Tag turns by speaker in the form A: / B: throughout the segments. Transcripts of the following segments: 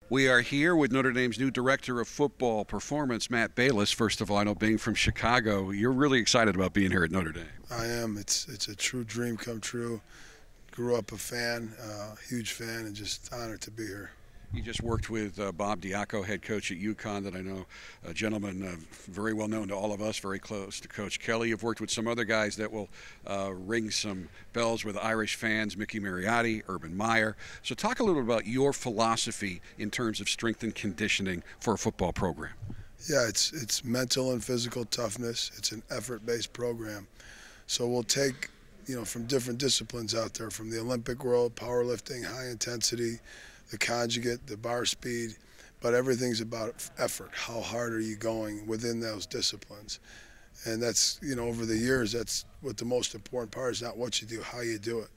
A: We are here with Notre Dame's new director of football performance, Matt Balis. First of all, I know being from Chicago, you're really excited about being here at Notre Dame.
B: I am. It's a true dream come true. Grew up a fan, huge fan, and just honored to be here.
A: You just worked with Bob Diaco, head coach at UConn, that I know, a gentleman very well known to all of us, very close to Coach Kelly. You've worked with some other guys that will ring some bells with Irish fans, Mickey Mariotti, Urban Meyer. So talk a little about your philosophy in terms of strength and conditioning for a football program.
B: Yeah, it's mental and physical toughness. It's an effort-based program. So we'll take, from different disciplines out there, from the Olympic world, powerlifting, high intensity, the conjugate, the bar speed, but everything's about effort. How hard are you going within those disciplines? And that's, over the years, that's what the most important part is, not what you do, how you do it.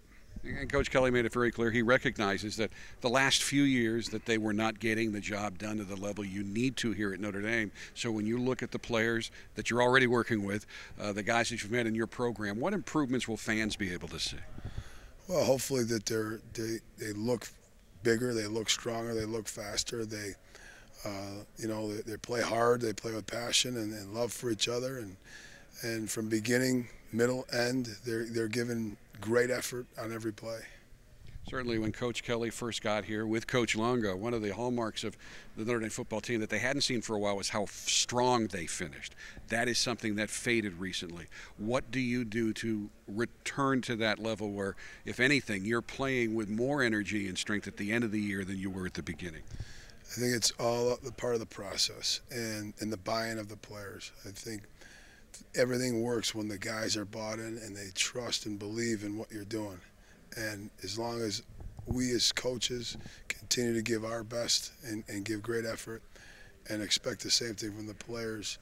A: And Coach Kelly made it very clear he recognizes that the last few years that they were not getting the job done to the level you need to here at Notre Dame. So when you look at the players that you're already working with, the guys that you've met in your program, what improvements will fans be able to see?
B: Well, hopefully that they look bigger, they look stronger, they look faster, they play hard, they play with passion and love for each other, and from beginning, middle, end, they're giving great effort on every play.
A: Certainly when Coach Kelly first got here with Coach Longo, one of the hallmarks of the Notre Dame football team that they hadn't seen for a while was how strong they finished. That is something that faded recently. What do you do to return to that level where, if anything, you're playing with more energy and strength at the end of the year than you were at the beginning?
B: I think it's all the part of the process and the buy-in of the players. I think everything works when the guys are bought in and they trust and believe in what you're doing. And as long as we as coaches continue to give our best and give great effort and expect the same thing from the players,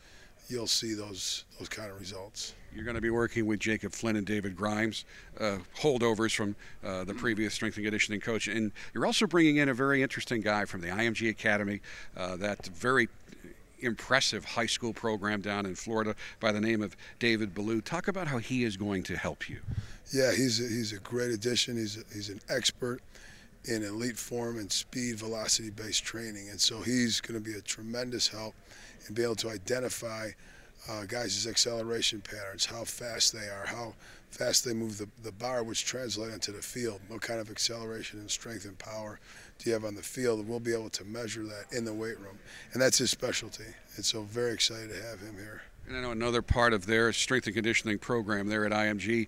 B: you'll see those kind of results.
A: You're going to be working with Jacob Flynn and David Grimes, holdovers from the previous strength and conditioning coach. And you're also bringing in a very interesting guy from the IMG Academy, that very impressive high school program down in Florida by the name of David Ballou. Talk about how he is going to help you.
B: Yeah, he's a great addition. He's an expert in elite form and speed, velocity-based training, and so he's going to be a tremendous help and be able to identify guys' acceleration patterns, how fast they are, how fast they move the bar, which translate into the field. What kind of acceleration and strength and power do you have on the field? And we'll be able to measure that in the weight room, and that's his specialty. And so very excited to have him here.
A: And I know another part of their strength and conditioning program there at IMG,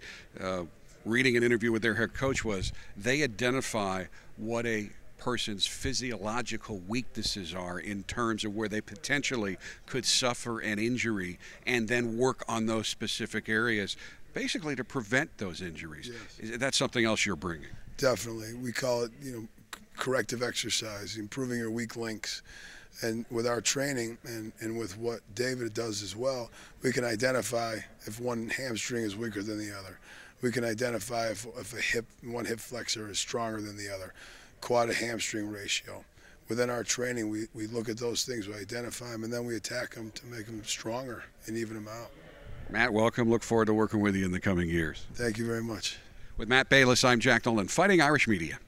A: reading an interview with their head coach, was they identify what a person's physiological weaknesses are in terms of where they potentially could suffer an injury and then work on those specific areas, basically to prevent those injuries.
B: Yes.
A: That's something else you're bringing.
B: Definitely. We call it, corrective exercise, improving your weak links. And with our training and with what David does as well, we can identify if one hamstring is weaker than the other. We can identify if one hip flexor is stronger than the other. Quad to hamstring ratio. Within our training, we look at those things, we identify them, and then we attack them to make them stronger and even them out.
A: Matt, welcome. Look forward to working with you in the coming years.
B: Thank you very much.
A: With Matt Balis, I'm Jack Nolan, Fighting Irish Media.